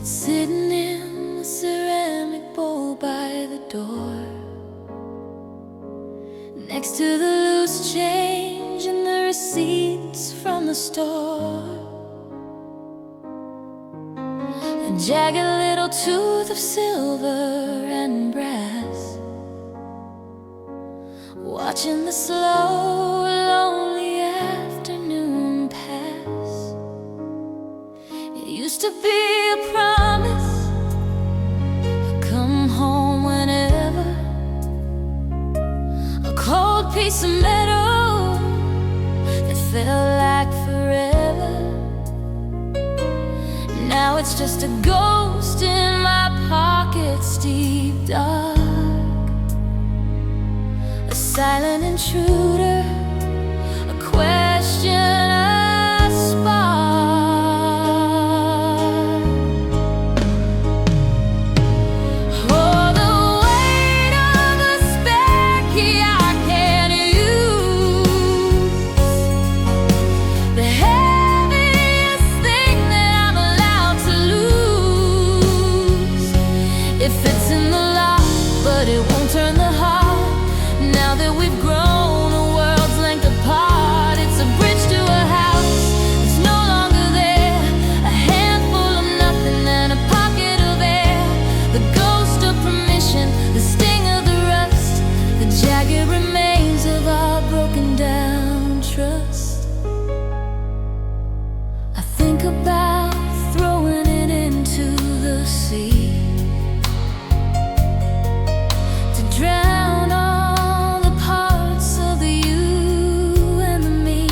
Sitting in a ceramic bowl by the door, next to the loose change and the receipts from the store, a jagged little tooth of silver and brass, watching the slow, lonely afternoon pass. It used to be a promise, come home whenever, a cold piece of metal that felt like forever. Now it's just a ghost in my pockets, deep dark, a silent intruder, a question, a spark. Oh, the weight of a spare key I can't use, the heaviest thing that I'm allowed to lose. It fits in the lock, but it won't turn the heart. Now that we've grown a world's length apart, it's a bridge to a house that's no longer there, a handful of nothing and a pocket of air, the ghost of permission, the sting of the rust, the jagged remains of our broken down trust. I think about throwing it into the sea, to drown all the parts of the you and the me.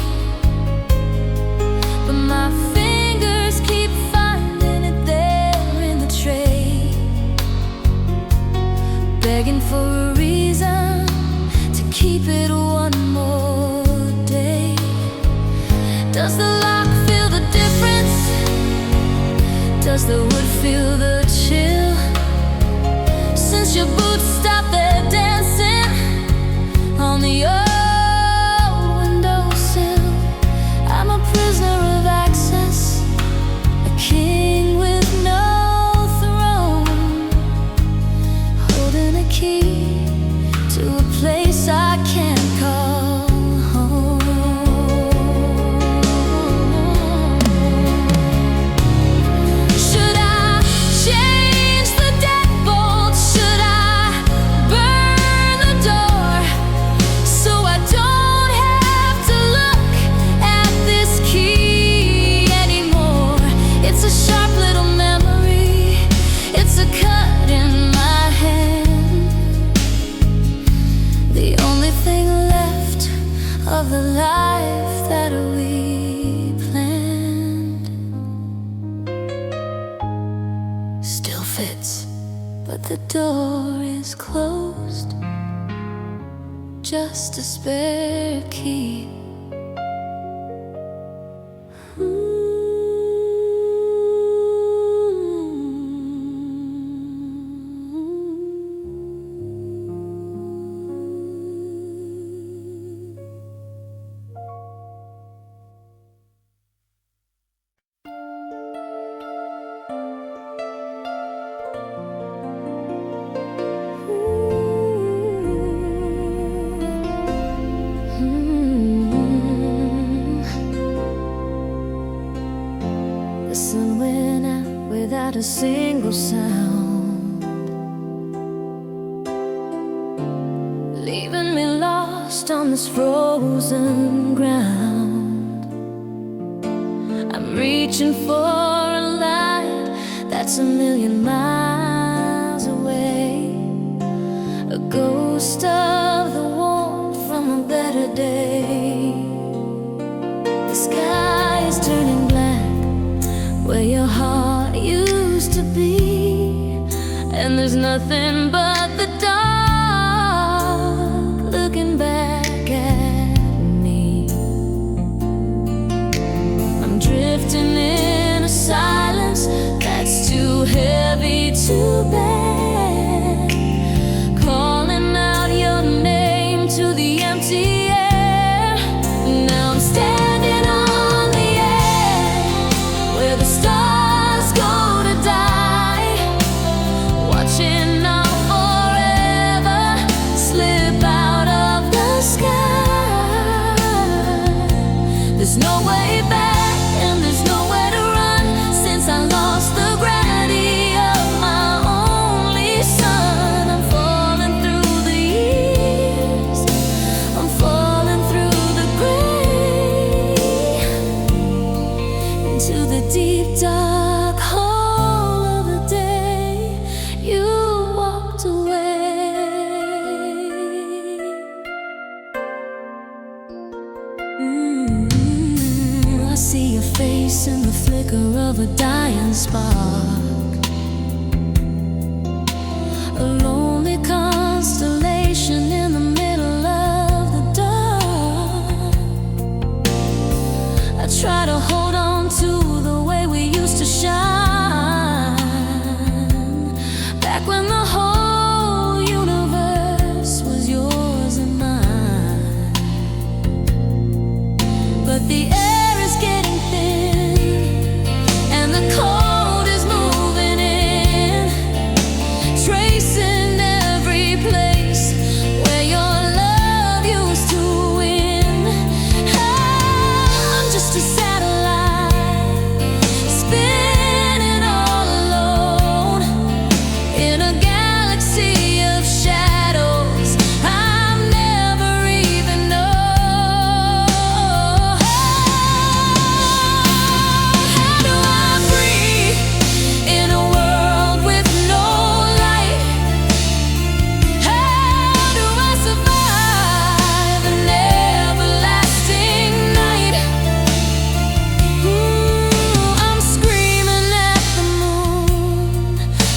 But my fingers keep finding it there in the tray, begging for a reason to keep it one more day. Does the lock feel the difference? Does the wood feel the chill? Since your boots stopped their dancing on the old windowsill, I'm a prisoner of access, a king with no throne, holding a key to a place I can't call home. Should I change the deadbolt? Should I burn the door so I don't have to look at this key anymore? It's a sharp little memory, it's a cut in my hand, the only thing left of the life that we planned. Still fits, but the door is closed, just a spare key. The sun went out without a single sound, leaving me lost on this frozen ground. I'm reaching for a light that's a million miles away, a ghost of the warmth from a better day. The sky is turning black where your heart used to be, and there's nothing but the dark looking back at me. I'm drifting in a silence that's too heavy to bear, calling out your name to the empty air. Now I'm standing on the edge where the stars go to die. a dying spark, a lonely constellation in the middle of the dark. I try to hold on to the way we used to shine, back when the whole universe was yours and mine. But the air is getting thin, and the cold is moving in, tracing every place where your love used to win. I'm just a satellite, spinning all alone in a galaxy of shadows I've never even known. How do I breathe in a world with no light? How do I survive an everlasting night? I'm screaming at the moon,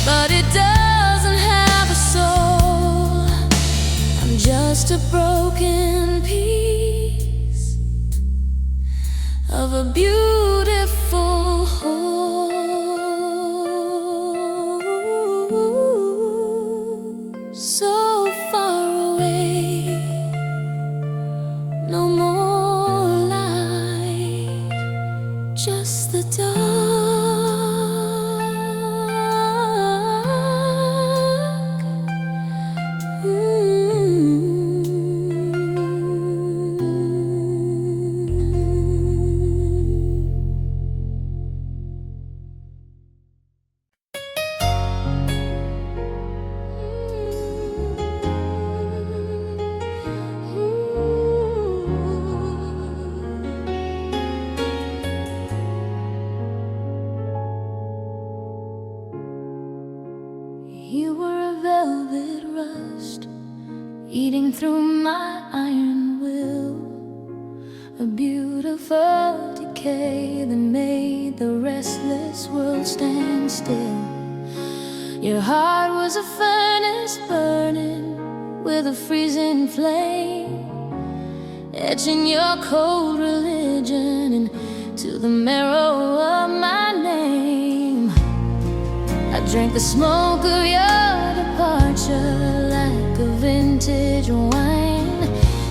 but it doesn't have a soul. I'm just a broken piece of a beautiful whole. So far away, no more light, just the dark. You were a velvet rust, eating through my iron will, a beautiful decay that made the restless world stand still. Your heart was a furnace burning with a freezing flame, etching your cold religion into the marrow of my name. I drank the smoke of your departure like a vintage wine,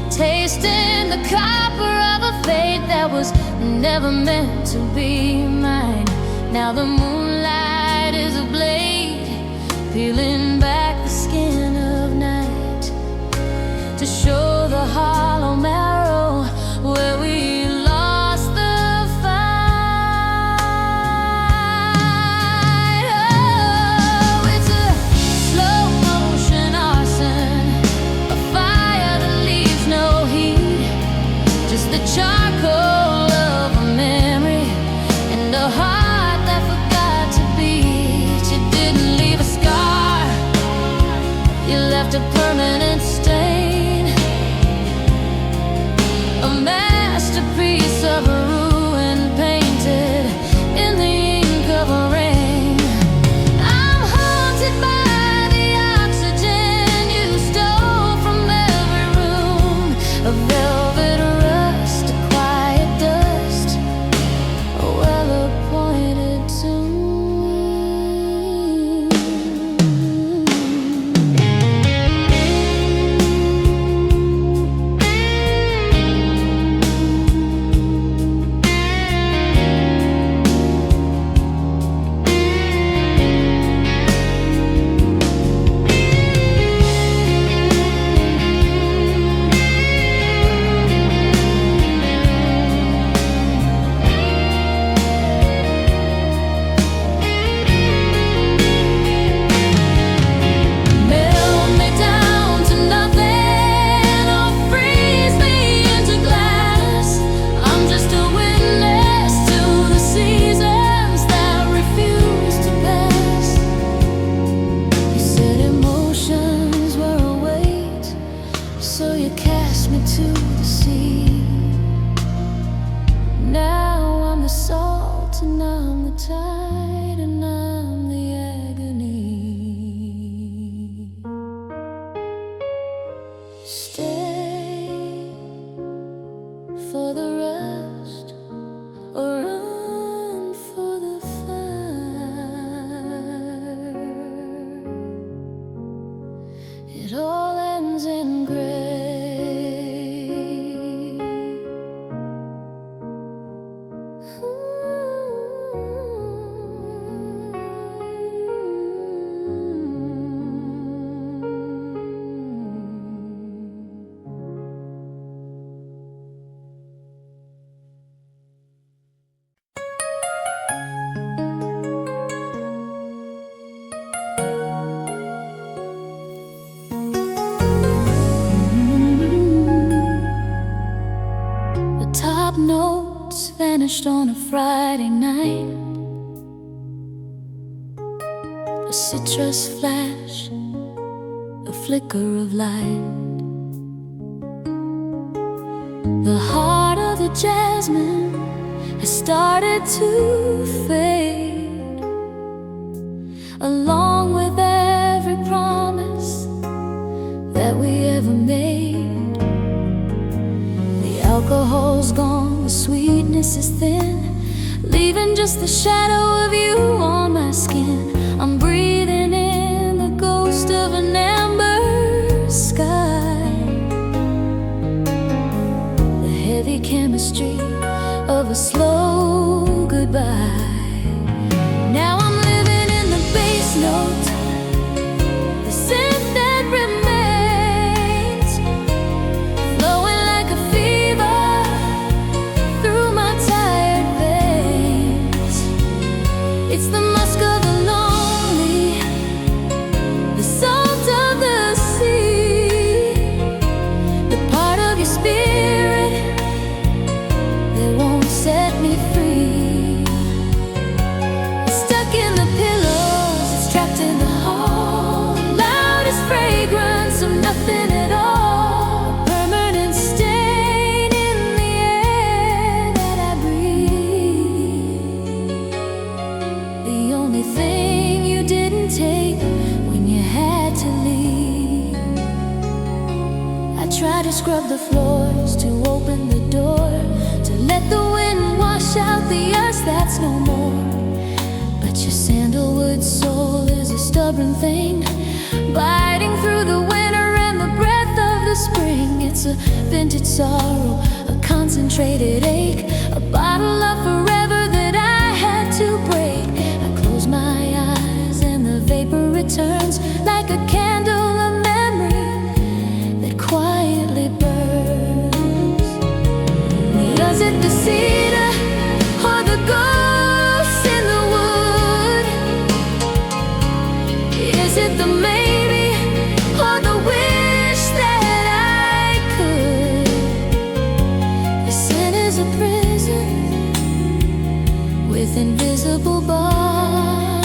tasting the copper of a fate that was never meant to be mine. Now the moonlight is a blade, peeling back the skin of night to show the hollow marrow where we lost the fight. Oh, it's a slow motion arson, a fire that leaves no heat, just the charcoal of a memory and a heart that forgot to beat. You didn't leave a scar, finished on a Friday night. A citrus flash, a flicker of light. The heart of the jasmine has started to fade, along with every promise that we ever made. The alcohol's gone, the sweetness is thin, leaving just the shadow of you on my skin. I'm breathing in the ghost of an amber sky, the heavy chemistry of a slow goodbye. Now I'm living in the bass note, the scent that remains, flowing like a fever through my tired veins. It's the musk of the lonely, the salt of the sea, the part of your spirit that won't set me free. It's stuck in the pillows, it's trapped in the hall, loudest fragrance of nothing at all, a permanent stain in the air that I breathe. The only thing you didn't take when you had to leave. I tried to scrub the floors, to open the door, to let the wind wash out the us that's no more. But your sandalwood soul is a stubborn thing, biting through the winter and the breath of the spring. It's a vintage sorrow, a concentrated ache, a bottle of forever that I had to break. I close my eyes and the vapor returns like a candle of memory that quietly burns. Was it the cedar or the ghosts in the wood? Is it the maybe or the wish that I could? The sin is a prison with invisible bars,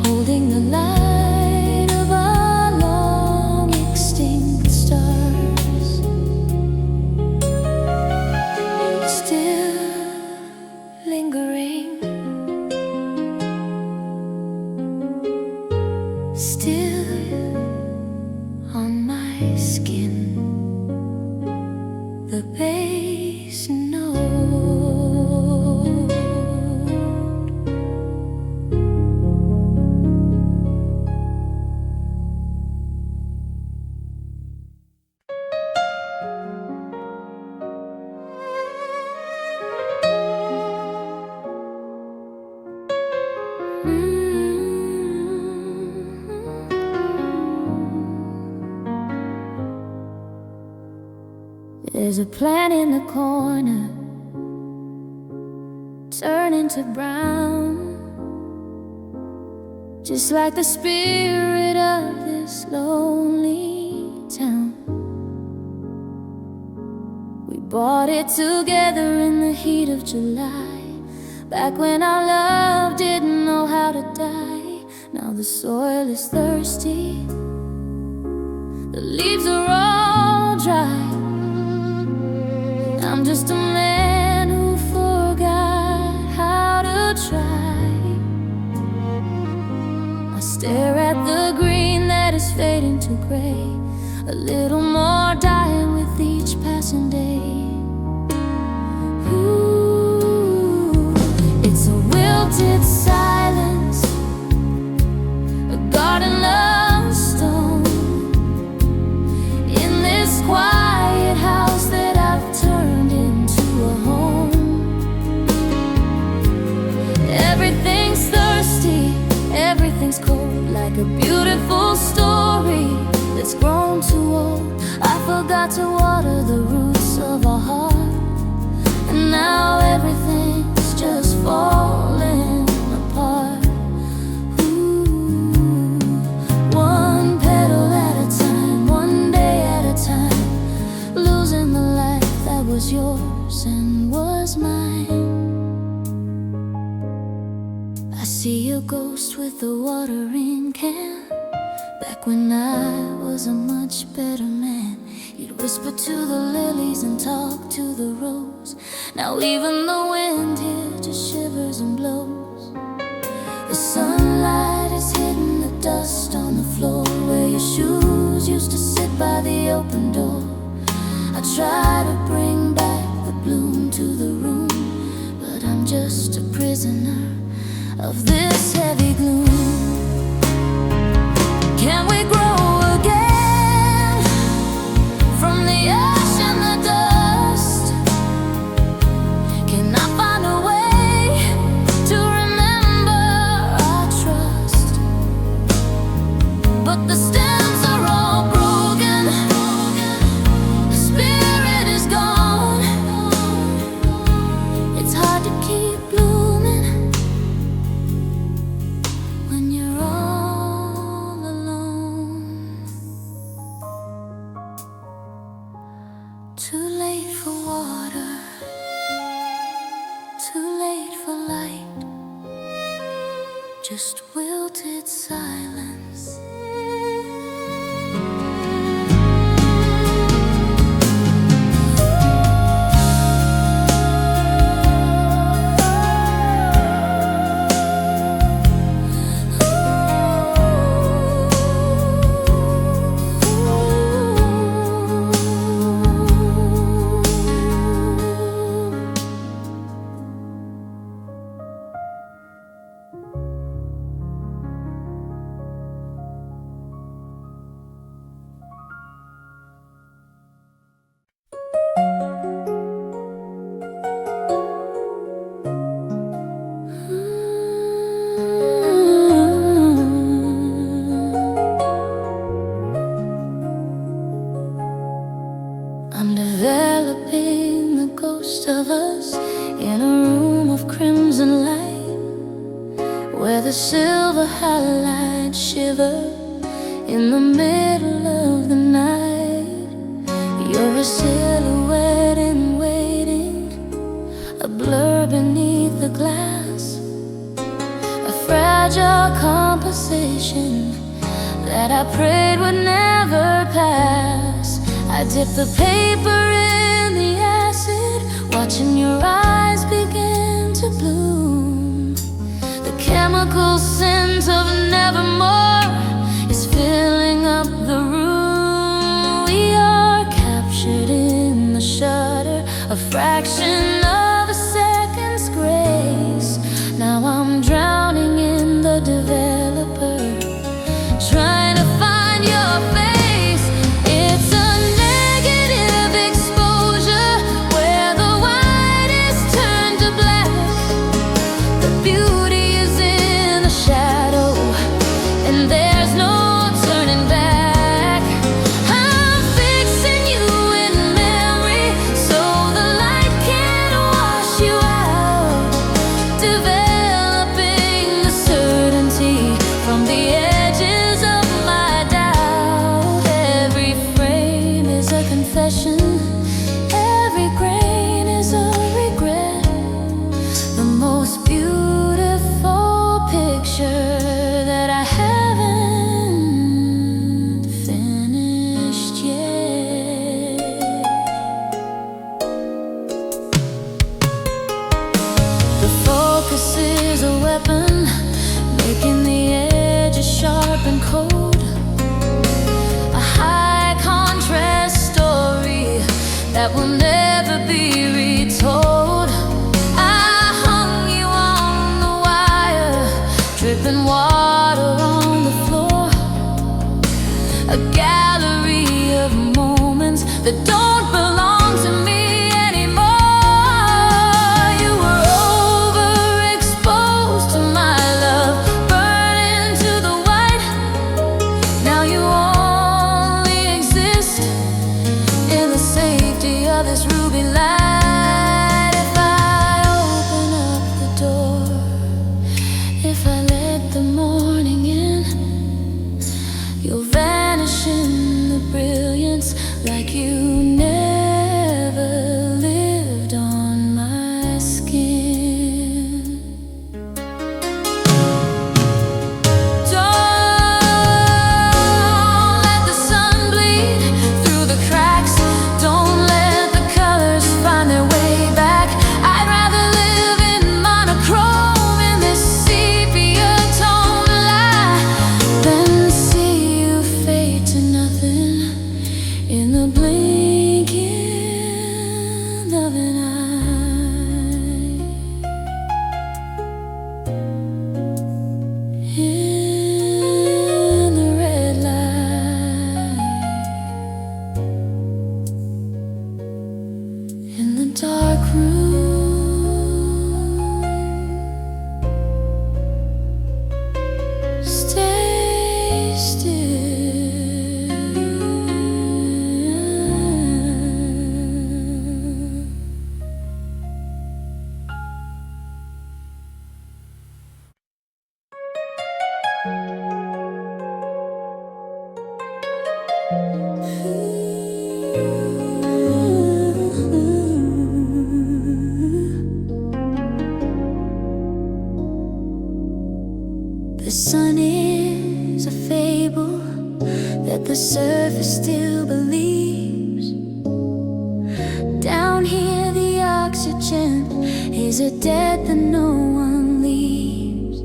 holding the light of our long extinct stars. Still lingering, still on my skin, the bass note. There's a plant in the corner, turning to brown, just like the spirit of this lonely town. We bought it together in the heat of July, back when our love didn't know how to die. Now the soil is thirsty, the leaves are all dry. I'm just a man who forgot how to try. I stare at the green that is fading to gray, a little more dying with each passing day. Ooh, it's a wilted silence, a garden of stone, in this quiet house that I've turned into a home. Everything's thirsty, everything's cold, like a beautiful story that's grown too old. I forgot to water the roots of our heart, and now everything's just falling apart. ghost with the watering can. Back when I was a much better man, you'd whisper to the lilies and talk to the rose. Now even the wind here just shivers and blows. The sunlight is hitting the dust on the floor where your shoes used to sit by the open door. I try to bring back the bloom to the room, but I'm just a prisoner of this heavy gloom. Can we grow again from the ash and the dust? Can I find a way to remember our trust? But the stems are all broken, the spirit is gone. It's hard to keep blooming when you're all alone. Too late for water, too late for light, just wilted silence. I'm developing the ghost of us in a room of crimson light, where the silver highlights shiver in the middle of the night. You're a silhouette in waiting, a blur beneath the glass, a fragile composition that I prayed would never pass. I dip the paper in the acid, watching your eyes begin to bloom. The chemical scent of nevermore is filling up the room. We are captured in the shudder, a fraction of a second's grace. Now I'm drowning in the developer, trying to find your face. It's a negative exposure where the white is turned to black. The beauty is in the shadow, and there's no turning back. I'm fixing you in memory so the light can wash you out, developing the certainty from the edges of my doubt. Every frame is a confession, every grain is a regret. The most beautiful picture that I haven't finished yet. The focus is a weapon, making the edges sharp and cold. A high contrast story that will never be retold. I hung you on the wire, dripping water on the floor. A gallery of moments that don't belong to me anymore. You were overexposed to my love, burning to the white. Now you only exist in the safety of this ruby light. The sun is a fable that the surface still believes. Down here the oxygen is a debt that no one leaves.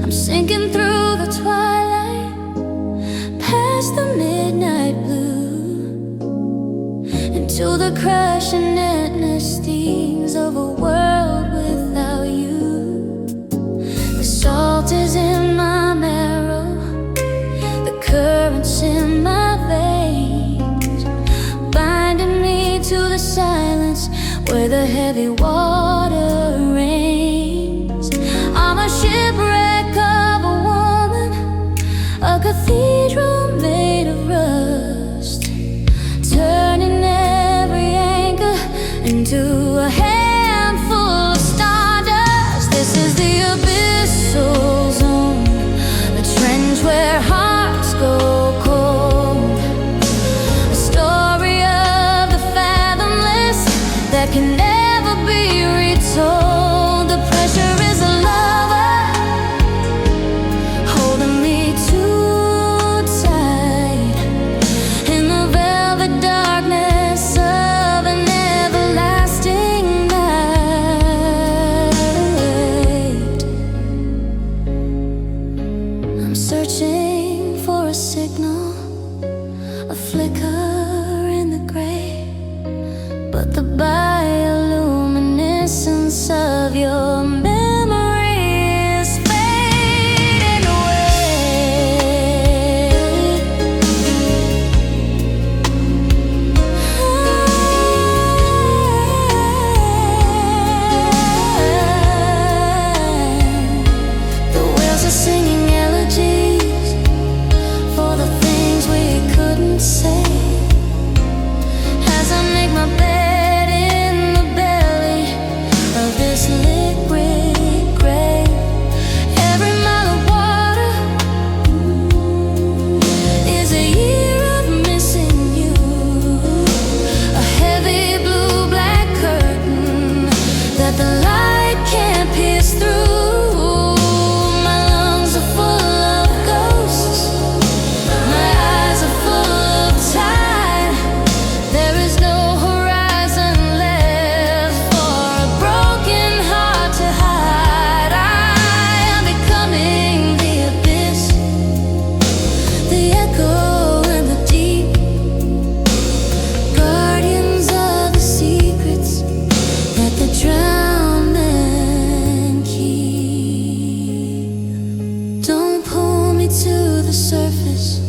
I'm sinking through the twilight, past the midnight blue, into the crushing endless stings of a world without you. The salt is in my marrow, the currents in my veins, binding me to the silence where the heavy water rains. I'm a shipwreck of a woman, a cathedral made of rust, turning every anchor into a handful of stardust. This is the abyssal zone, the trench where hearts go cold, a story of the fathomless that can never be retold. The pressure is a lover holding me too tight in the velvet darkness of an everlasting night. I'm searching for a signal, a flicker in the gray, but the bioluminescence of your memory is fading away. The whales are singing elegies for the things we couldn't say. As I make my bed in the belly of this liquid grave, every mile of water is a year of missing you. A heavy blue-black curtain that the light can't pierce through. My lungs are full of ghosts, my eyes are full of tide. There is no horizon left for a broken heart to hide. I am becoming the abyss, the echo and the deep, guardians of the secrets that the drowned men keep. Don't pull me to the surface,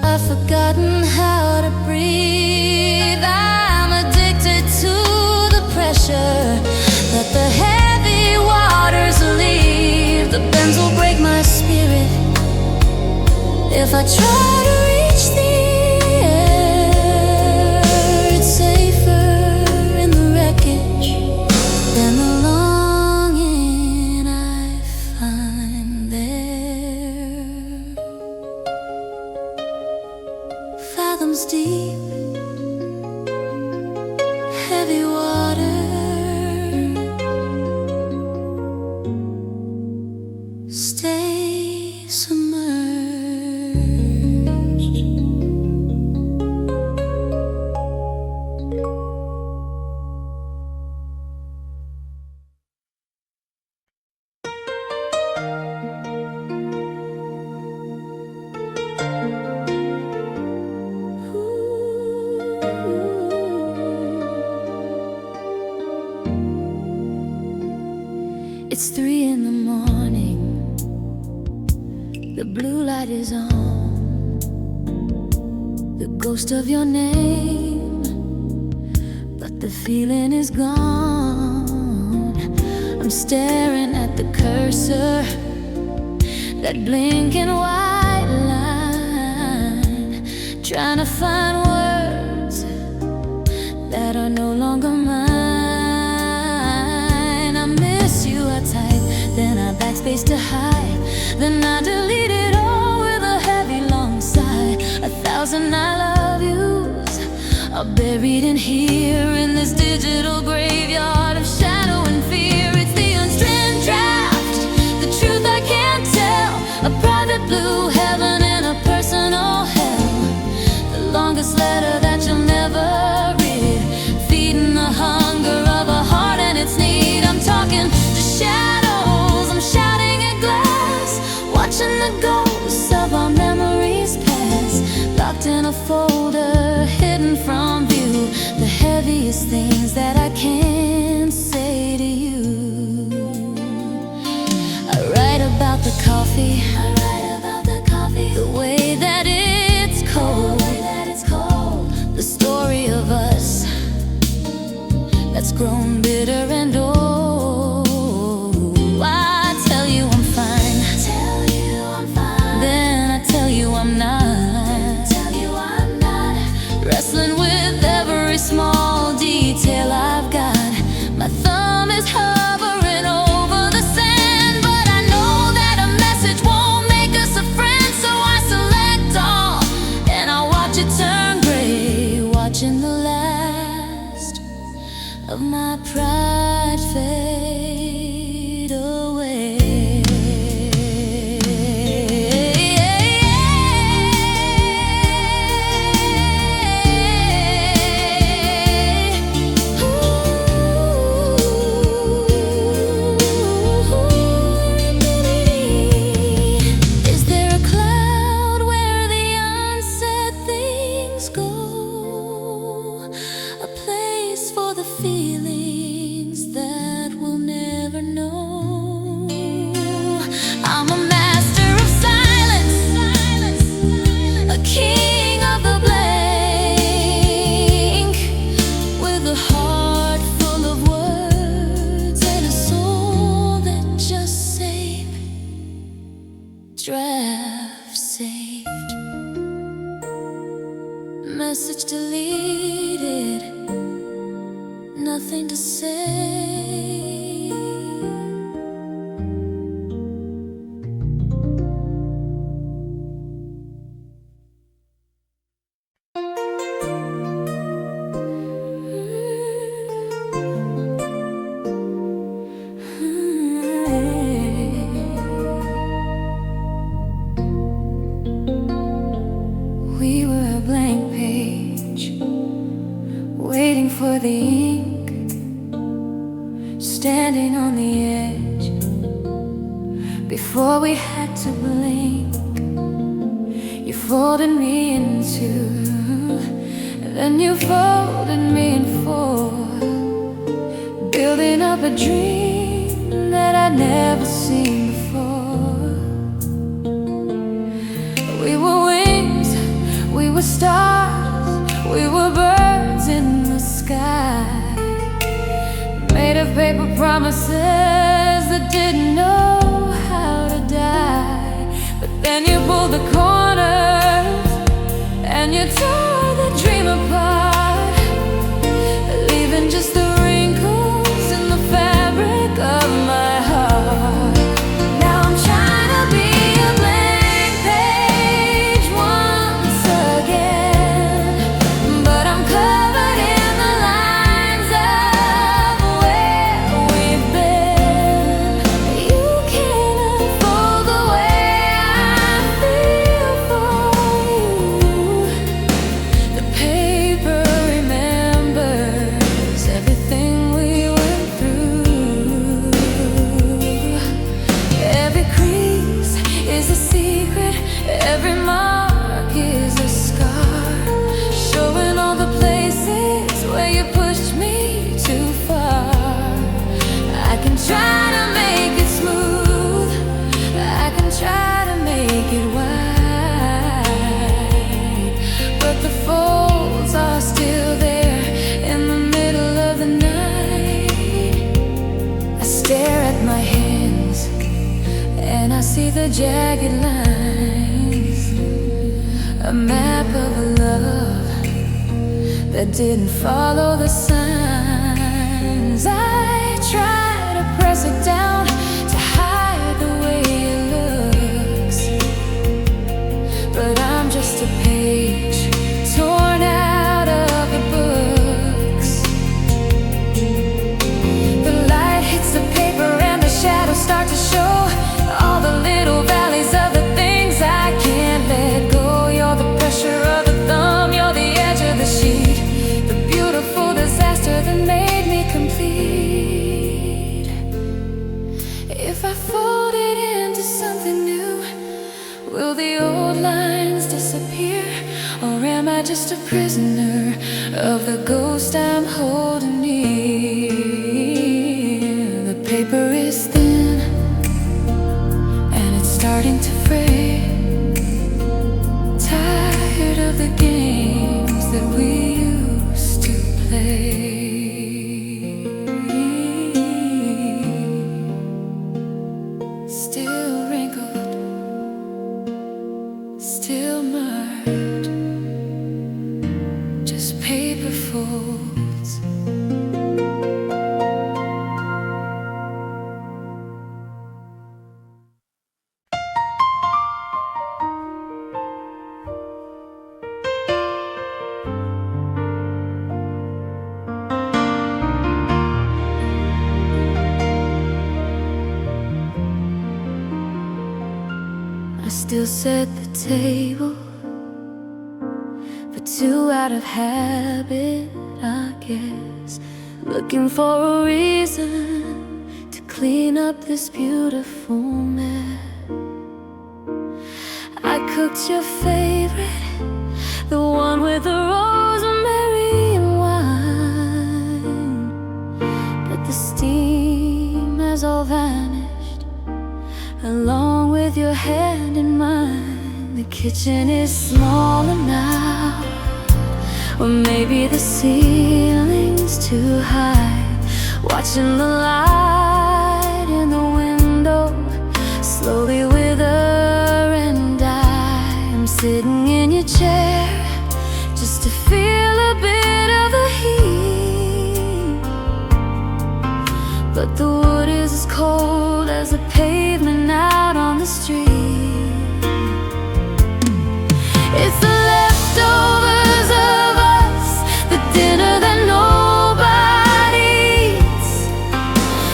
I've forgotten how to breathe. I'm addicted to the pressure that the heavy waters leave. The bends will break my spirit if I try to reach the air. It's safer in the wreckage than the longing I find there. Fathoms deep, heavy water, stay submerged. It's 3 in the morning, the blue light is on, the ghost of your name, but the feeling is gone. I'm staring at the cursor, that blinking white line, trying to find words that are no longer mine. I miss you, I type, then I backspace space to hide. Then I delete it all with a heavy long sigh. 1,000 I love yous are buried in here, in this digital graveyard of shadow and fear. It's the unstranded draft, the truth I can't tell, a private blue heaven and a personal hell. The longest letter that you'll never read, feeding the hunger of a heart and its need. I'm talking to shadows, I'm shouting at glass, watching the ghosts of our memories pass, locked in a folder, hidden from view, the heaviest things that I can't say to you. I write about the coffee, the way that it's cold, the story of us that's grown bitter and old. I tell you I'm fine, then I tell you I'm not, wrestling with every small detail I've got. My thumb is hovering over the sand, but I know that a message won't make us a friend. So I select all, and I watch it turn gray, watching the last of my pride fade away. Is there a cloud where the unsaid things go? A place for the feelings that we'll never know. I'm a master of silence, a king of the blank, with a heart full of words and a soul that just saved, draft saved, message deleted, nothing to say. We were a blank page, waiting for the ink, standing on the edge before we had to blink. You folded me in two, then you folded me in four, building up a dream that I'd never seen before. We were wings, we were stars, we were birds in the sky, made of paper promises that didn't know how to die. But then you pulled the corners and you tore the dream apart, leaving just the wrinkles in the fabric of my heart. Now I'm trying to be a blank page once again, but I'm covered in the lines of where we've been. You can't unfold the way I feel for you. The paper remembers everything we went through. Every crease is a secret, every mark is a scar, showing all the places where you pushed me too far. I can try to make it smooth, I can try to make it wide, but the folds are still there in the middle of the night. I stare at my hands and I see the jagged lines, a map of a love that didn't follow the signs. I try to press it down to hide the just a prisoner of the ghost I'm holding near. The paper is thin and it's starting to fray. Tired of the games that we used to play. Still wrinkled, still marred, just paper folds. I still set the table for two out of habit, I guess. Looking for a reason to clean up this beautiful mess. I cooked your favorite, the one with the rosemary and wine, but the steam has all vanished along with your hand in mine. The kitchen is smaller now, or maybe the ceiling's too high. Watching the light in the window slowly wither and die. I'm sitting in your chair just to feel a bit of the heat, but the wood is as cold as the pavement out on the street. It's the leftovers of us, the dinner that nobody eats,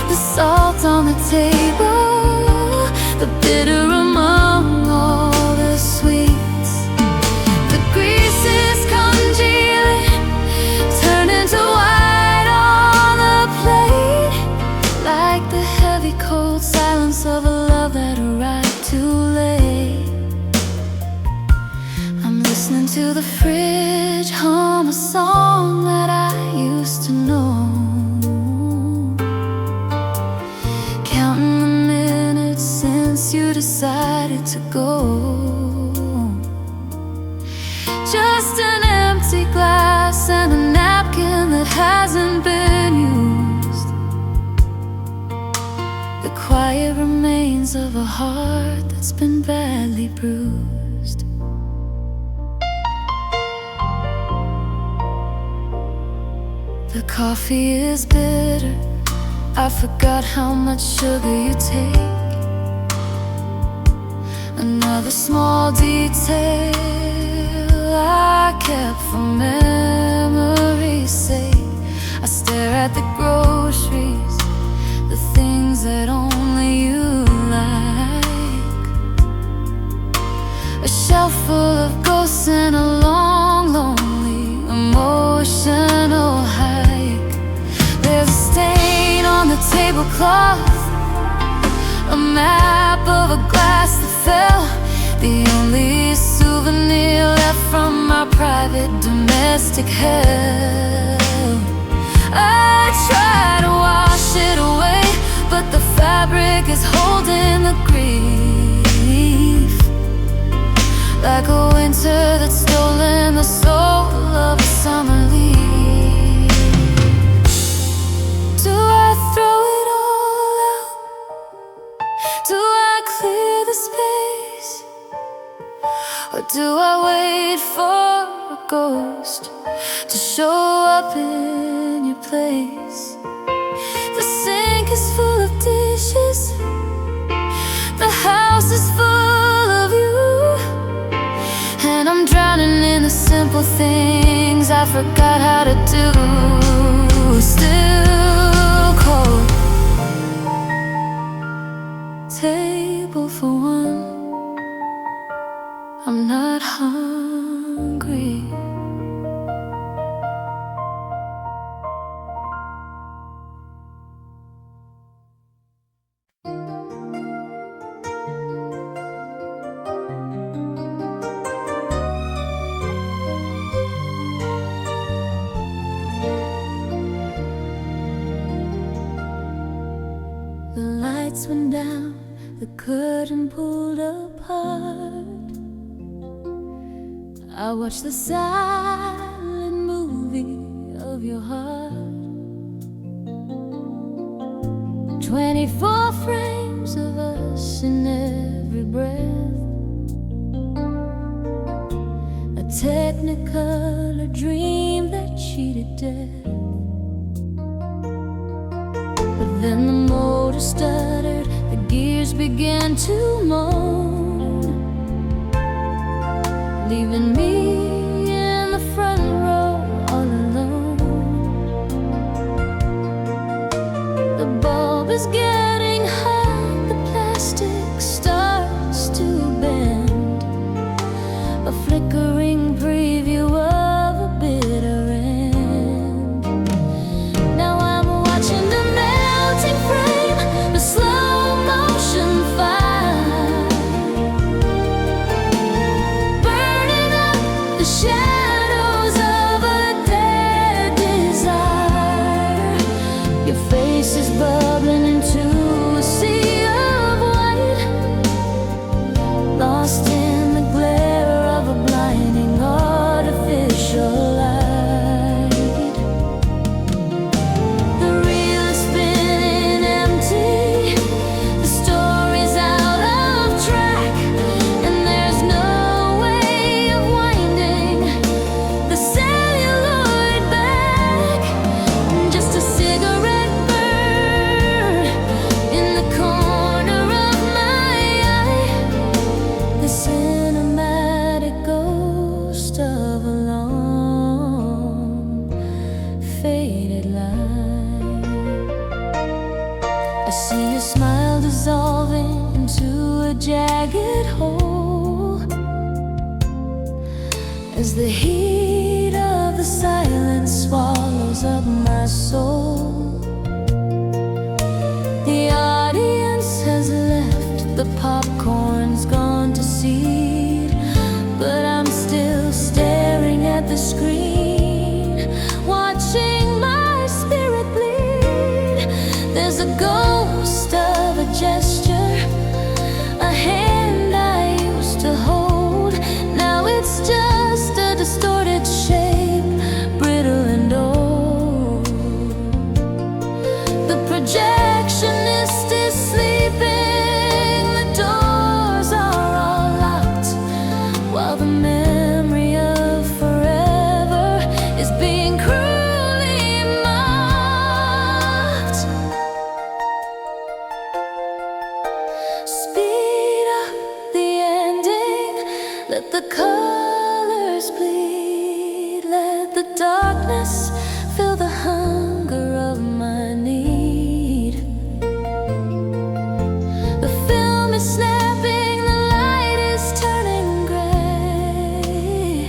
the salt on the table, the bitter among all the sweets. The grease is congealing, turning to white on the plate, like the heavy cold silence of a love that arrived too late. I'm listening to the fridge hum a song that I used to know, counting the minutes since you decided to go. Just an empty glass and a napkin that hasn't been used, the quiet remains of a heart that's been badly bruised. The coffee is bitter, I forgot how much sugar you take. Another small detail I kept for memory's sake. I stare at the groceries, the things that only you like. A shelf full of ghosts and a long, lonely, emotional hike. There's a stain on the tablecloth, a map of a glass that fell, the only souvenir left from our private domestic hell. I try to wash it away, but the fabric is holding the grief, like a winter that's stolen the soul of a summer leaf. Do I throw it all out? Do I clear the space? Or do I wait for a ghost to show up in your place? The sink is full of dishes, the house is full of you, and I'm drowning in the simple things I forgot how to do. Still cold, table for one, I'm not hungry. curtain pulled apart, I watch the silent movie of your heart. 24 frames of us in every breath, a technicolor dream that cheated death. But then the motor stuttered, the gears began to moan, leaving me in the front row all alone. The bulb is getting hot, the plastic starts to bend, a flickering preview of a bitter end. Now I'm watching the melting frame, the slow motion fire, burning up the shadows of a dead desire. Your face is bubbling into a sea of white, lost in the glare of a blinding artificial light. The reel is spinning empty, the story's out of track, and there's no way of winding the celluloid back. Just a cigarette burn in the corner of my eye, the cinematic ghost of a long faded light. I see your smile dissolving into a jagged hole as the heat of the silence swallows up my soul. The audience has left, the popcorn's gone to seed, but I'm still staring at the screen, watching my spirit bleed. There's a ghost of a gesture, a hand I used to hold. Now it's just a distorted shape, brittle and old. The projectionist is sleeping, the doors are all locked, while the memory of forever is being cruelly mocked. Speed up the ending, let the colors bleed, let the darkness fill the hunger of my need. The film is snapping, the light is turning gray.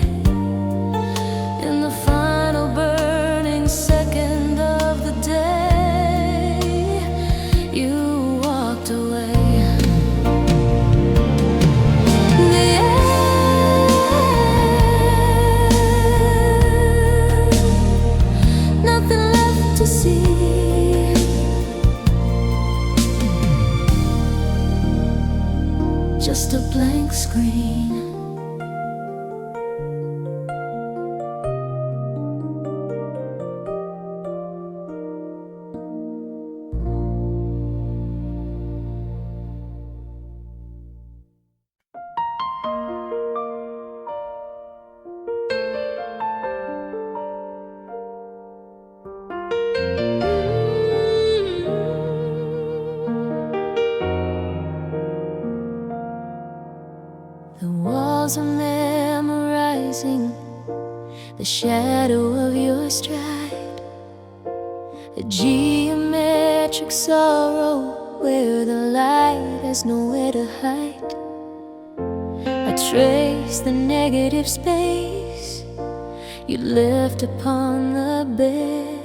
In the final burning second of the day, you walked away. The end, nothing left to see. Just a blank screen. The walls are memorizing the shadow of your stride, a geometric sorrow where the light has nowhere to hide. I trace the negative space you left upon the bed,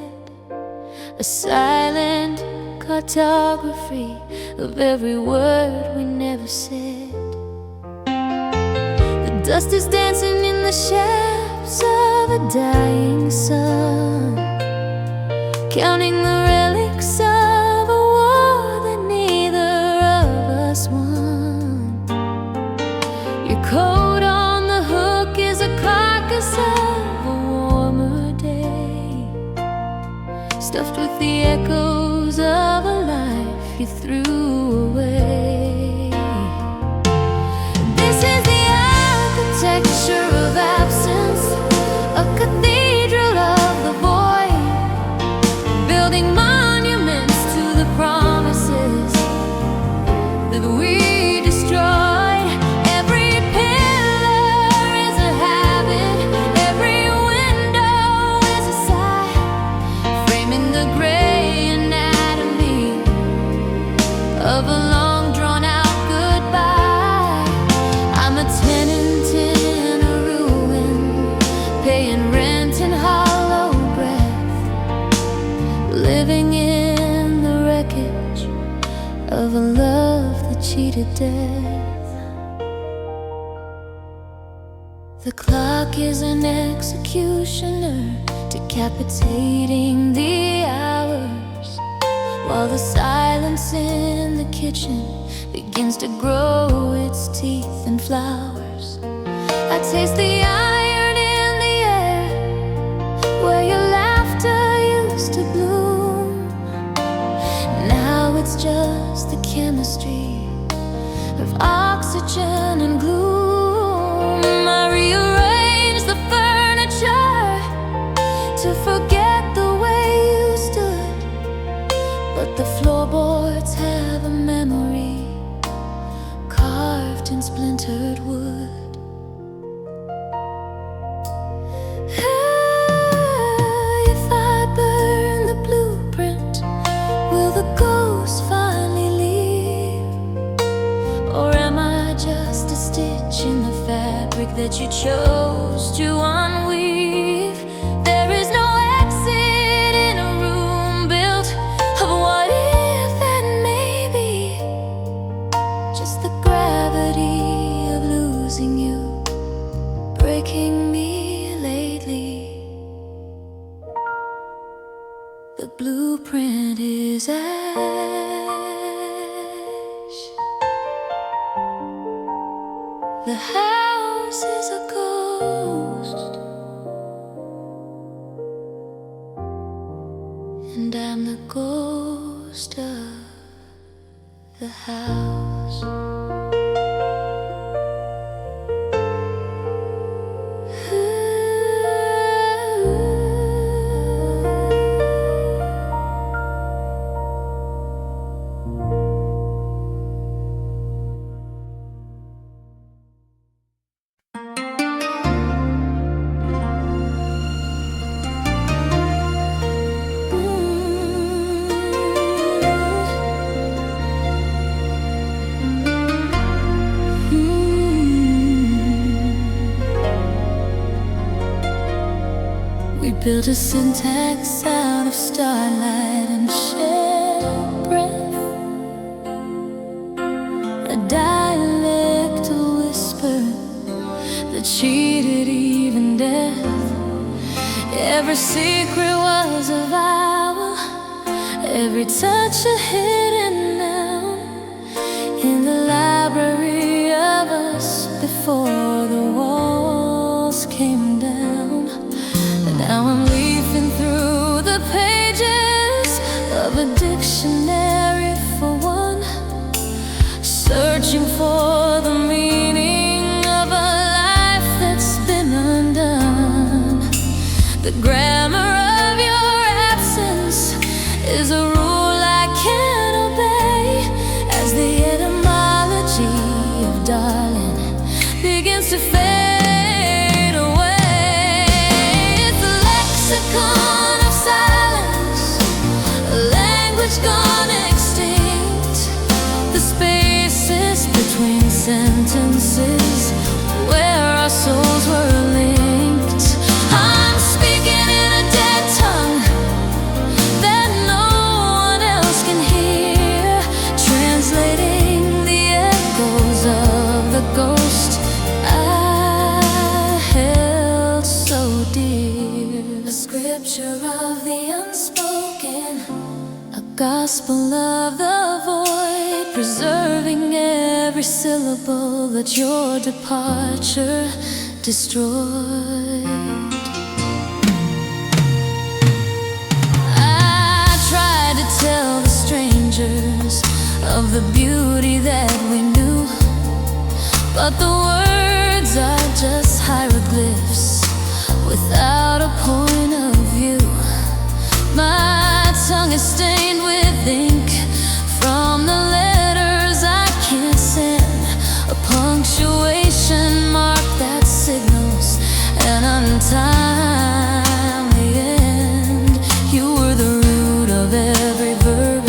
a silent cartography of every word we never said. Dust is dancing in the shafts of a dying sun, counting the relics of a war that neither of us won. stuffed with the echoes of a life you threw away. This is the architecture of absence, a cathedral of the void, building monuments to the promises that we destroyed. Every pillar is a habit, every window is a sigh, framing the gray anatomy of a long drawn out goodbye. I'm a tenant in a ruin, paying rent in hollow breath, living in the wreckage of a love that cheated death. The clock is an executioner, decapitating the hours, while the silence in the kitchen begins to grow its teeth and flowers. I taste the iron in the air, where your laughter used to bloom. Now it's just the chemistry of oxygen and gloom. I rearrange the furniture to forget the way you stood, but the floorboards have a memory carved in splintered wood. If I burn the blueprint, will the ghost finally leave? Or am I just a stitch in the fabric that you chose to unweave? There is no exit in a room built of what if and maybe, just the gravity of losing you, breaking me lately. The blueprint is ash, the house is a ghost, and I'm the ghost of the house. We built a syntax out of starlight and shared breath, a dialectal whisper that cheated even death. Every secret was a vow, every touch a hidden noun, in the library of us before the walls came down. Now I'm leafing through the pages of a dictionary for one, searching for the meaning of a life that's been undone. The grammar of your absence is a rule I can't obey, as the etymology of darling begins to fade away. Lexicon of silence, a language gone extinct, the spaces between sentences where our souls were linked. I'm speaking in a dead tongue that no one else can hear, translating the echoes of the ghost I held so dear. A scripture of the unspoken, a gospel of the void, preserving every syllable that your departure destroyed. to tell the strangers of the beauty that we knew, but the words are just hieroglyphs without a point of view. My tongue is stained with ink from the letters I can't send, a punctuation mark that signals an untimely end. You were the root of every verb,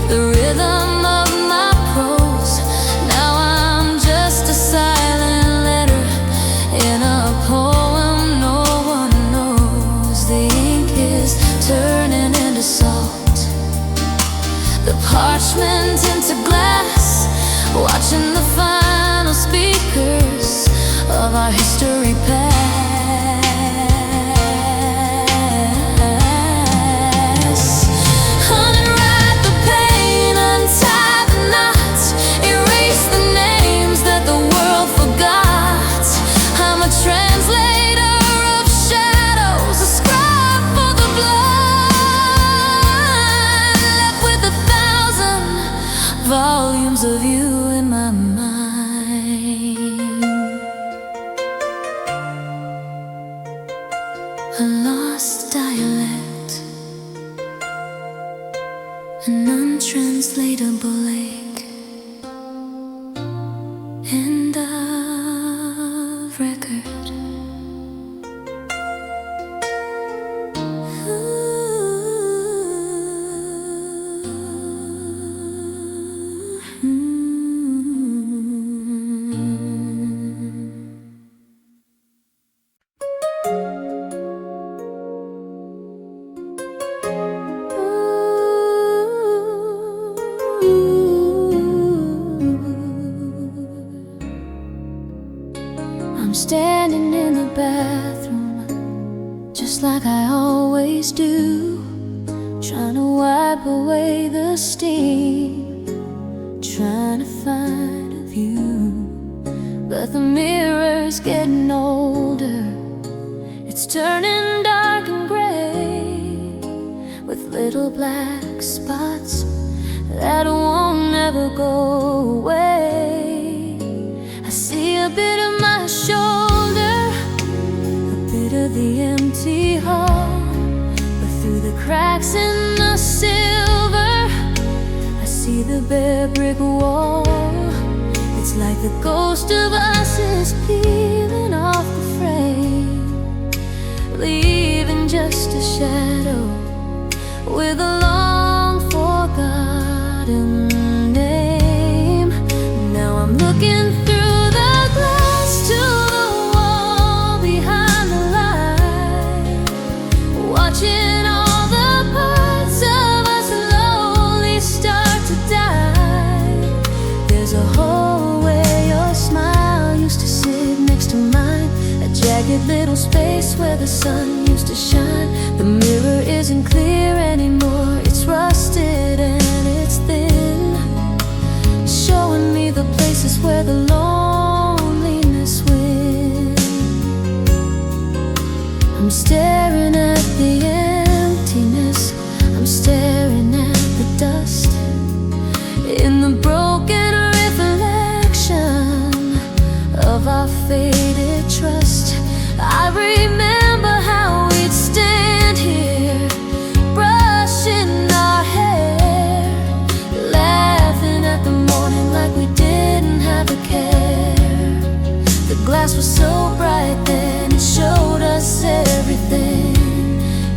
the rhythm of my prose. Now I'm just a silent letter in a poem no one knows. The ink is turning into salt, the parchment into glass, watching the final speakers of our history pass. Unwrite the pain, untie the knots, erase the names that the world forgot. I'm a translator of shadows, a scribe for the blind, left with 1,000 volumes of you in my mind. A lost dialect, an untranslatable ache, end of record. I'm standing in the bathroom, just like I always do, trying to wipe away the steam, trying to find a view. But the mirror's getting older, it's turning dark and gray, with little black spots that won't ever go away. I see a bit of my shoulder, a bit of the empty hall, but through the cracks in the silver, I see the bare brick wall. It's like the ghost of us is peeling off the frame, leaving just a shadow with a long forgotten name. Now I'm looking through the glass to the wall behind the light, watching all the parts of us slowly start to die. There's a hole where your smile used to sit next to mine, a jagged little space where the sun used to shine. The mirror isn't clear anymore, it's rusted and it's thin, showing me the places where the loneliness wins. I'm staring at the emptiness, I'm staring at the dust, in the broken reflection of our faded trust. I remember how we'd stand here, brushing our hair, laughing at the morning like we didn't have a care. The glass was so bright then, it showed us everything.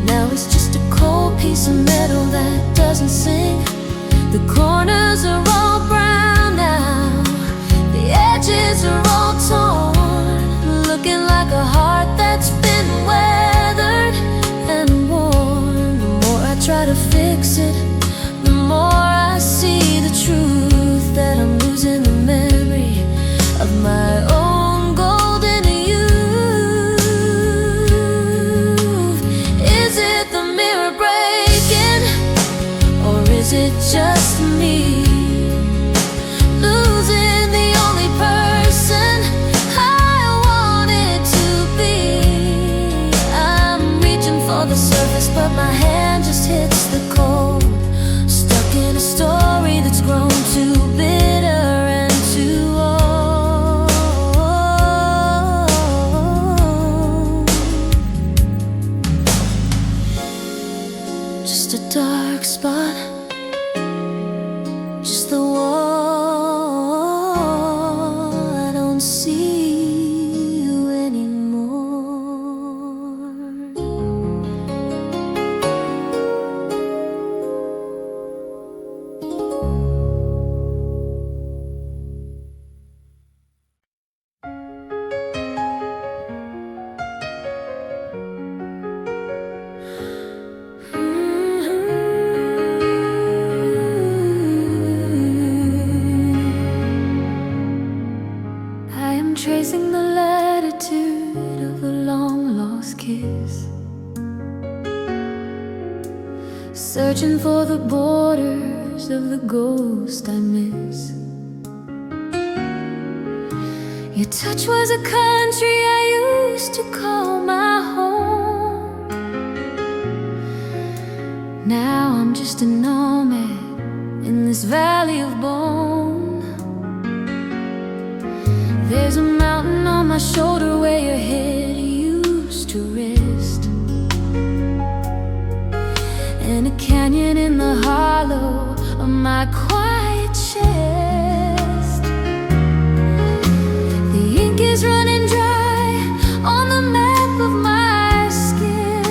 Now it's just a cold piece of metal that doesn't sink. The corners are all brown now, the edges are all torn, looking like a heart that's been weathered and worn. The more I try to fix it, the more I see the truth, that I'm losing the memory of my own golden youth. Is it the mirror breaking, or is it just me? first hits the cold, stuck in a story that's grown too bitter and too old. Just a dark spot, just the wall. I don't see you anymore. Tracing the latitude of a long-lost kiss, searching for the borders of the ghost I miss. Your touch was a country I used to call my home. Now I'm just a nomad in this valley of bone. There's a mountain on my shoulder where your head used to rest, and a canyon in the hollow of my quiet chest. The ink is running dry on the map of my skin,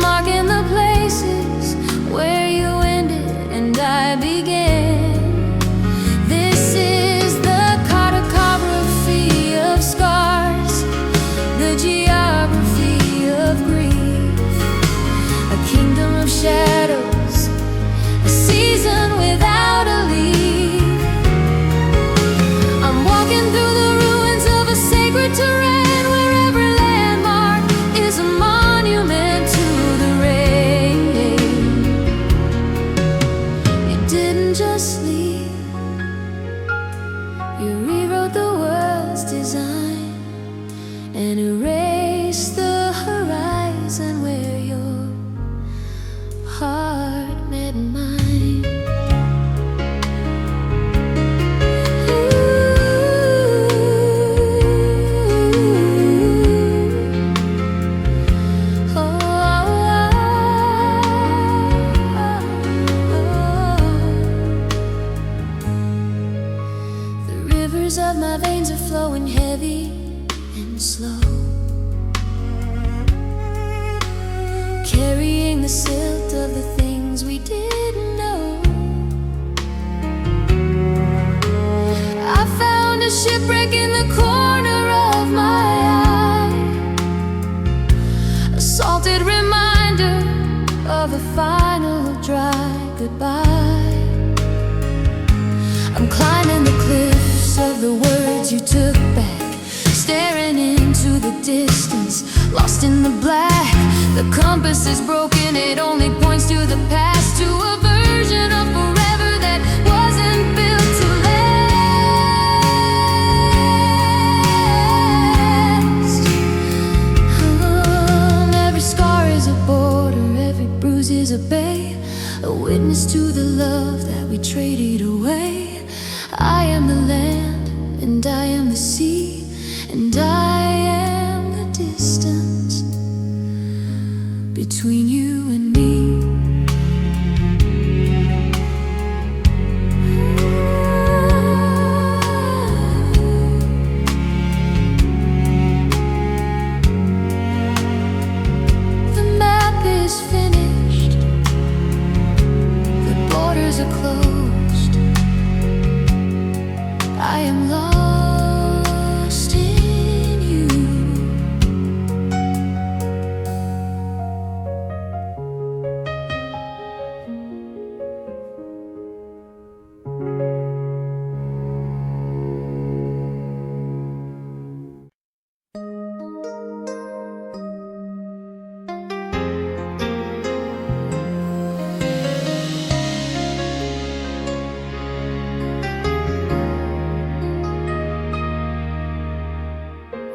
marking the places where you ended and I began. Shadows, a season without a leaf. I'm walking through the ruins of a sacred terrain, where every landmark is a monument to the rain. You didn't just leave, you rewrote the world's design and erased the horizon where your heart met mine. The rivers of my veins are flowing heavy and slow, carrying the silt of the things we didn't know. I found a shipwreck in the corner of my eye, a salted reminder of a final dry goodbye. I'm climbing the cliffs of the words you took back, staring into the distance, lost in the black. The compass is broken, it only points to the past, to a version of forever that wasn't built to last. Every scar is a border, every bruise is a bay, a witness to the love that we traded away. I am the land, and I am the sea, and I am the distance between you and me. The map is finished, the borders are closed. I am lost in you.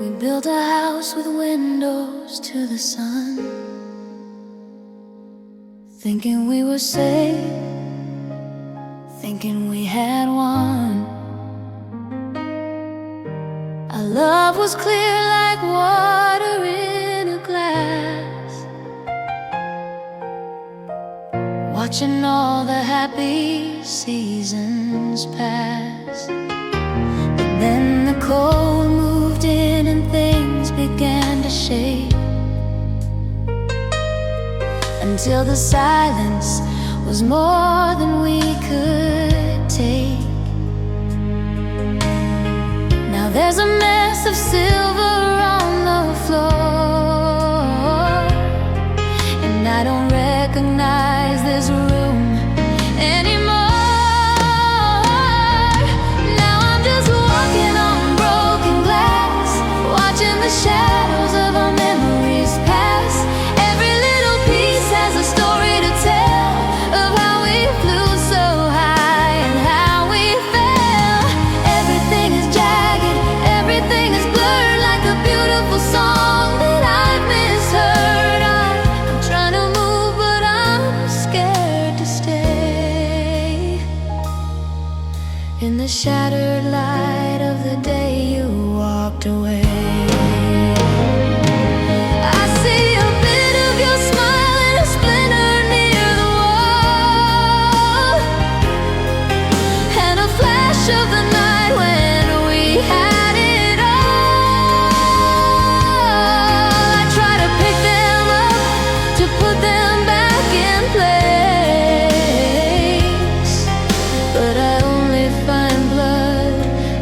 We built a house with windows to the sun, thinking we were safe, thinking we had won. Our love was clear like water in a glass, watching all the happy seasons pass. But then the cold moved in and things began to shake, until the silence was more than we could take. Now there's a mess of silver on the floor, and I don't recognize this room anymore. Now I'm just walking on broken glass, watching the shadows of our memories pass. Every little piece has a story to tell, of how we flew so high and how we fell. Everything is jagged, everything is blurred, like a beautiful song that I've misheard. I'm trying to move, but I'm scared to stay. In the shattered light of the day you walked away, I see a bit of your smile and a splinter near the wall, and a flash of the night when we had it all. I try to pick them up, to put them back in place, but I only find blood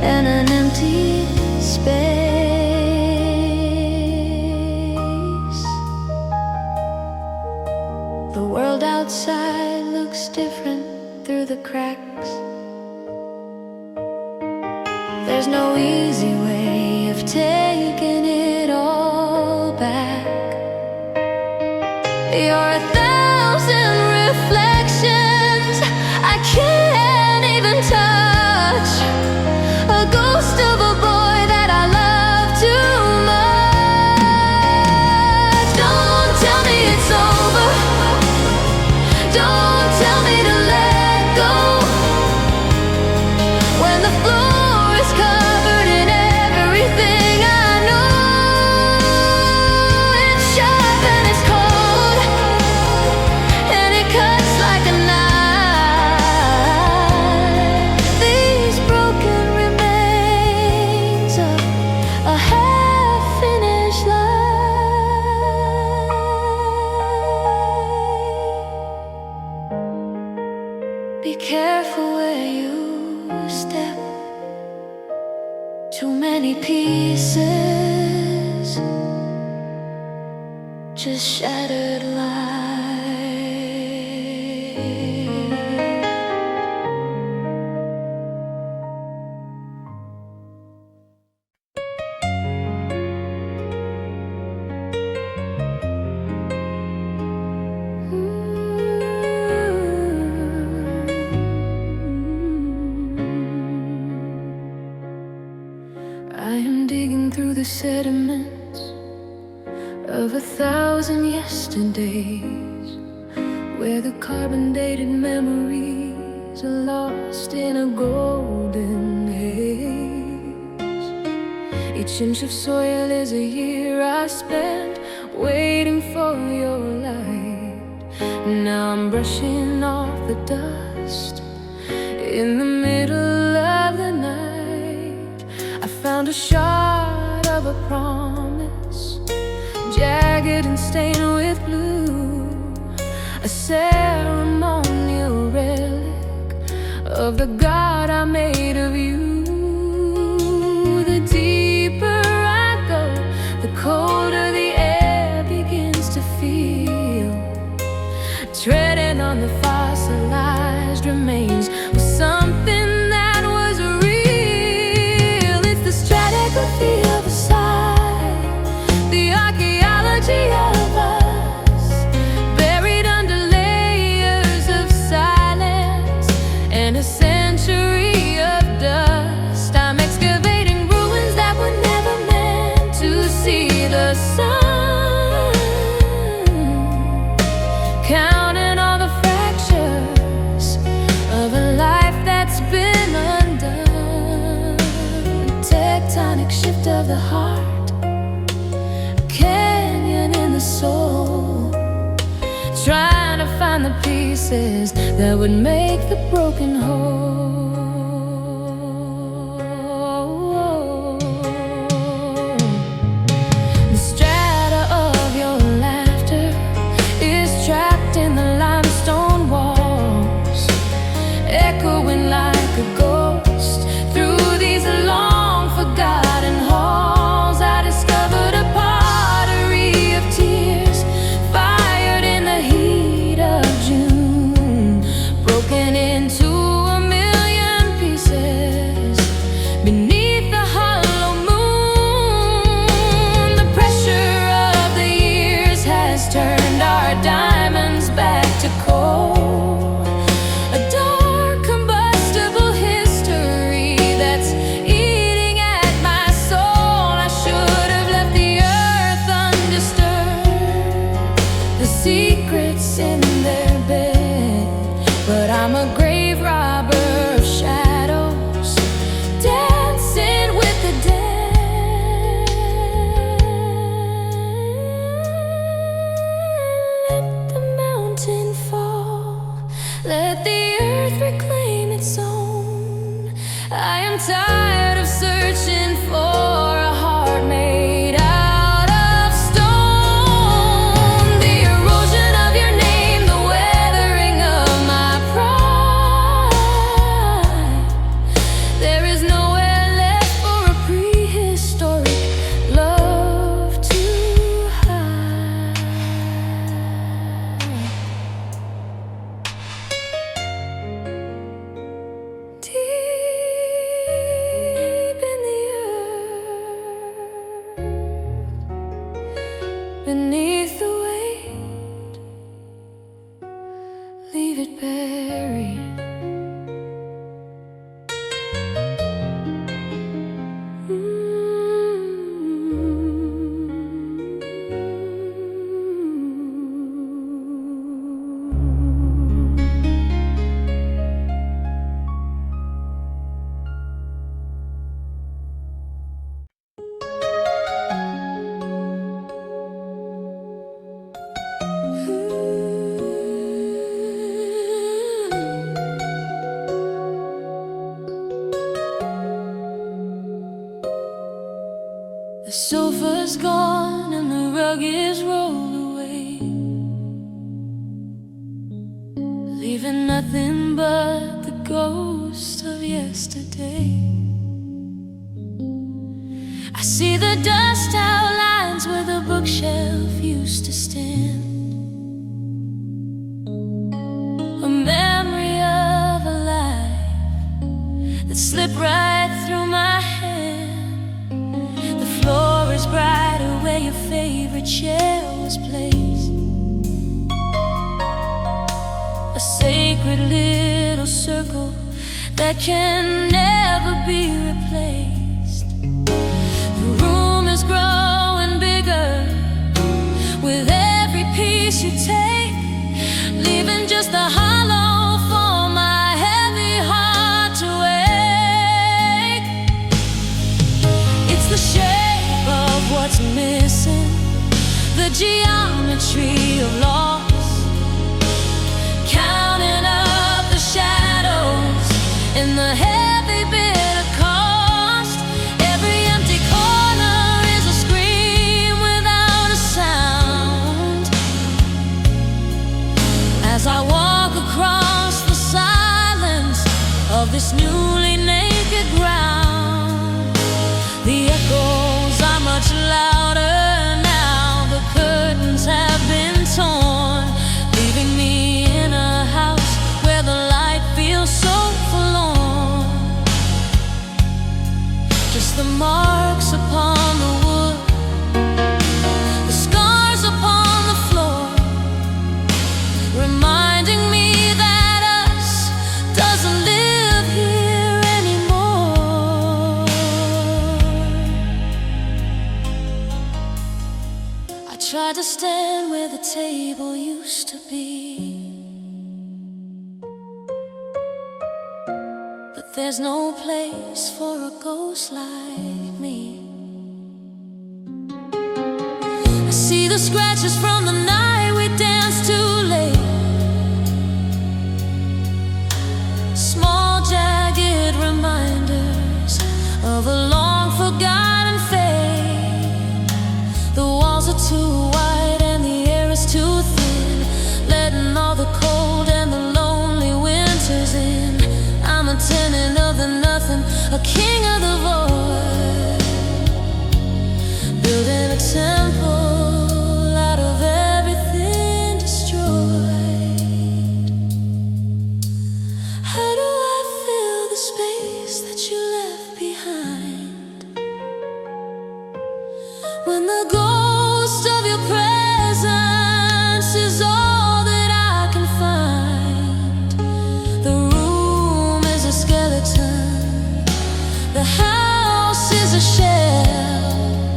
and an empty space. The world outside looks different through the cracks. There's no easy way of taking it all back. You're 1,000 reflections I can't even touch, a ghost of a boy that I love too much. Don't tell me it's over, don't tell me to let go, when the floor is covered in everything I know. It's sharp and it's cold, and it cuts like a knife. These broken remains of a half-finished life. Be careful where you step. Too many pieces, just shattered light. I am digging through the sediments of 1,000 yesterdays, where the carbon-dated memories are lost in a golden haze. Each inch of soil is a year I spent waiting for your light. Now I'm brushing off the dust in the middle of the night. I found a shard of a promise, jagged and stained with blue, a ceremonial relic of the God I made of you. The deeper I go, the colder the air begins to feel. Treading on the fossilized remains was something that was real. It's the stratigraphy of a sigh, the archaeology of us, buried under layers of silence and a century of dust. of the heart, a canyon in the soul, trying to find the pieces that would make the broken whole. The strata of your laughter is trapped in the limestone walls, echoing like a ghost through these long forgotten halls. I discovered a pottery of tears, fired in the heat of June, broken into a million pieces beneath the hollow moon. The pressure of the years has turned our diamonds back to coal, a dark combustible history that's eating at my soul. I should have left the earth undisturbed, the secrets in their bed, but I'm a grave robber of shadows, dancing with the dead. Let the mountain fall, let the earth reclaim its own. I am tired of searching for a heart made out of stone. The erosion of your name, the weathering of my pride. There is nowhere left for a prehistoric love to hide. Deep in the earth, beneath the weight, leave it buried. The sofa's gone and the rug is rolled away, leaving nothing but the ghost of yesterday. I see the dust outlines where the bookshelf used to stand, a memory of a life that slipped right through my hand. The floor is brighter where your favorite chair was placed, a sacred little circle that can never be replaced. The room is growing bigger with every piece you take, leaving just a hollow for my heavy heart to ache. It's the shape of what's missing, the geometry of loss, counting up the shadows in the heavy bitter cost. Every empty corner is a scream without a sound. As I walk across the silence of this newly naked ground, the echoes are much louder now. The curtains have been torn, leaving me in a house where the light feels so forlorn. Just the marks upon the wood, the scars upon the floor, reminding me that us doesn't live here anymore. I tried to stand where the table used to be, but there's no place for a ghost like me. scratches from the night we danced too late. Small jagged reminders of a long forgotten fate. The walls are too wide and the air is too thin, letting all the cold and the lonely winters in. I'm a tenant of the nothing, a king of the void, building a temple out of everything destroyed. How do I fill the space that you left behind, when the ghost of your presence is all that I can find? The room is a skeleton, the house is a shell,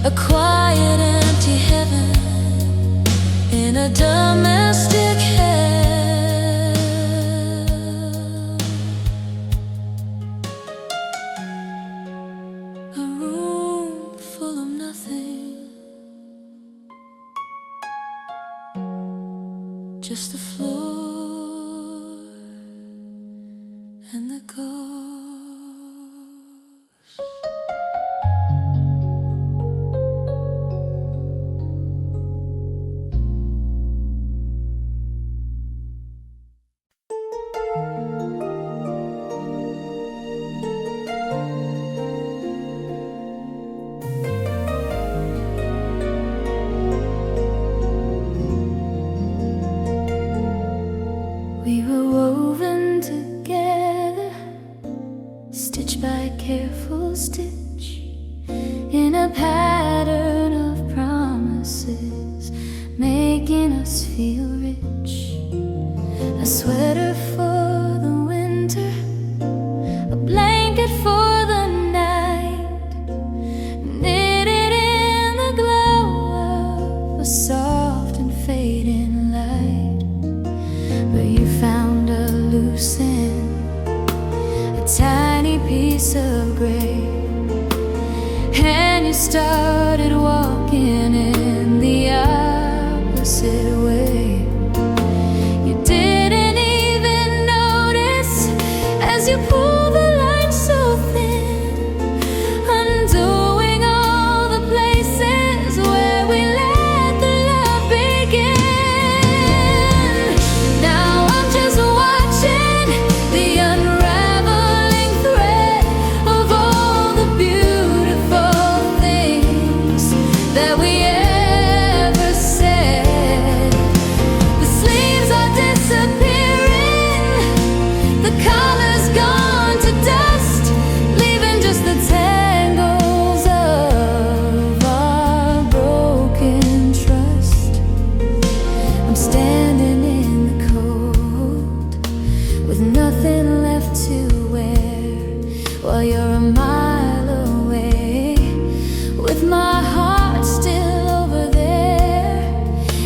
a quiet empty heaven in a domestic hell. A room full of nothing, just the floor and the ghost. We were woven together, stitch by careful stitch, in a pattern of promises, making us feel rich. A sweater for the winter, a blanket for the night, knitted in the glow of a soft and fading light. But you found a loose end, a tiny piece of gray, and you started walking in the opposite way. You didn't even notice as you pulled the line so thin, undoing all the places where we let the love begin. Now I'm just watching the unraveling thread of all the beautiful things that we ever said. The sleeves are disappearing, the color's gone to dust, leaving just the tangles of our broken trust. I'm standing in the cold with nothing left to wear, while you're a mile away with my heart still over there.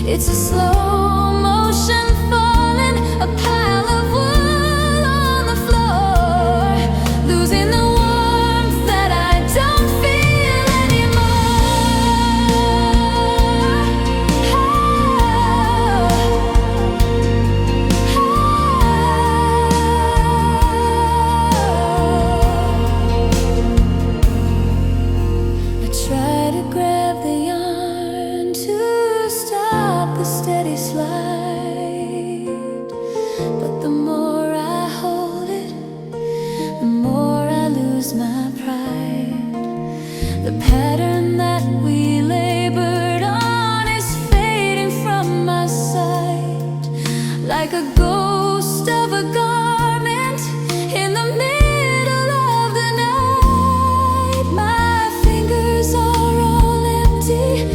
It's a slow motion falling, a pile of wool on the floor, losing the warmth that I don't feel anymore. I try to grab the yarn to stop the steady slide, but the more I hold it, the more I lose my pride. The pattern that we labored on is fading from my sight, like a ghost of a garment in the middle of the night. My fingers are all empty,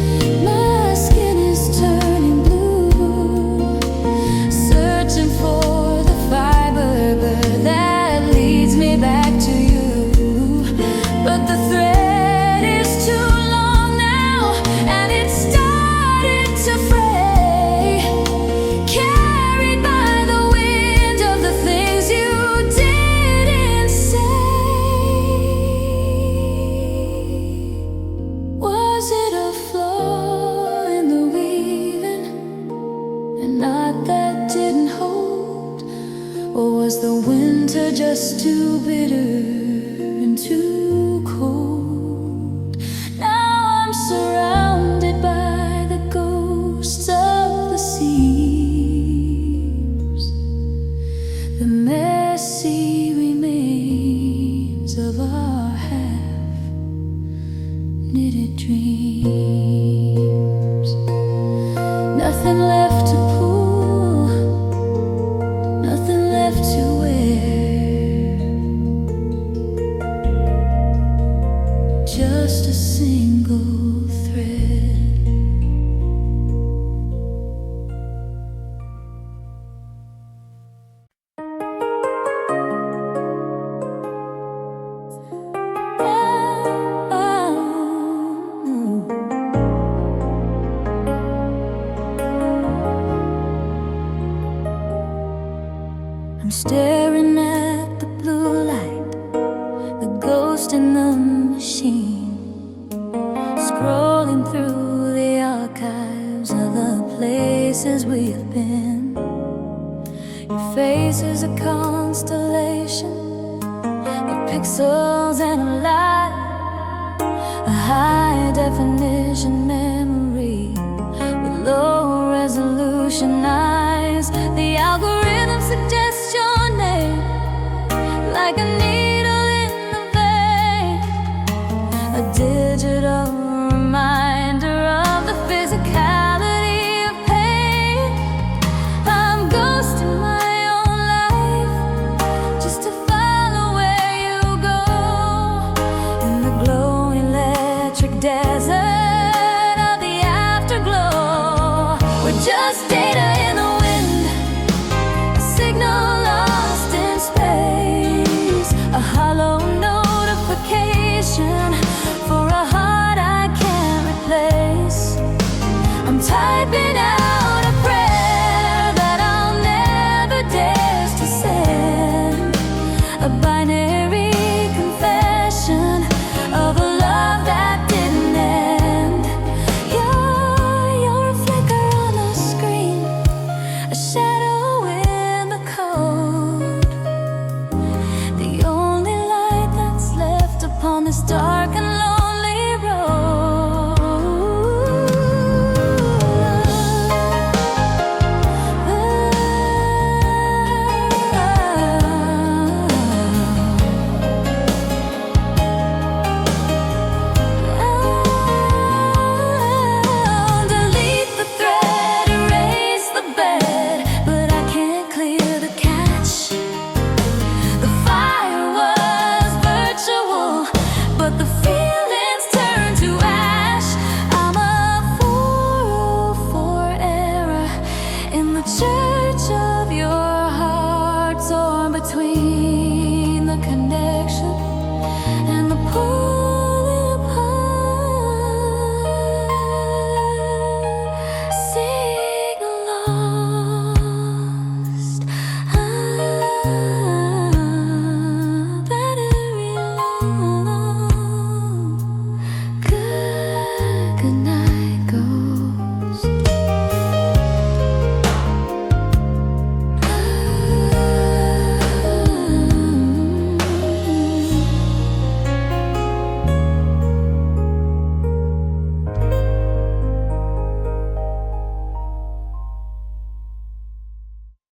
my skin is turning blue, searching for the fiber that leads me back to you. But the thread is too long now, and it's started to fray, carried by the wind of the things you didn't say. Was it a flaw in the dreams. Nothing left to pull, nothing left to wear, just a single thread. I'm staring at the blue light, the ghost in the machine, scrolling through the archives of the places we have been. Your face is a constellation of pixels and a light, a high-definition memory with low-resolution eyes. The algorithm suggests your name like a needle in the vein, a digital reminder of the physicality of pain. I'm ghosting my own life just to follow where you go, in the glowing electric desert of the afterglow. We're just data in the wind, a signal lost in space, a hollow notification for a heart I can't replace. I'm typing out a prayer that I'll never dare to send, a binary confession of a love that didn't end. You're a flicker on the screen, a shadow in the code, the only light that's left upon this dark and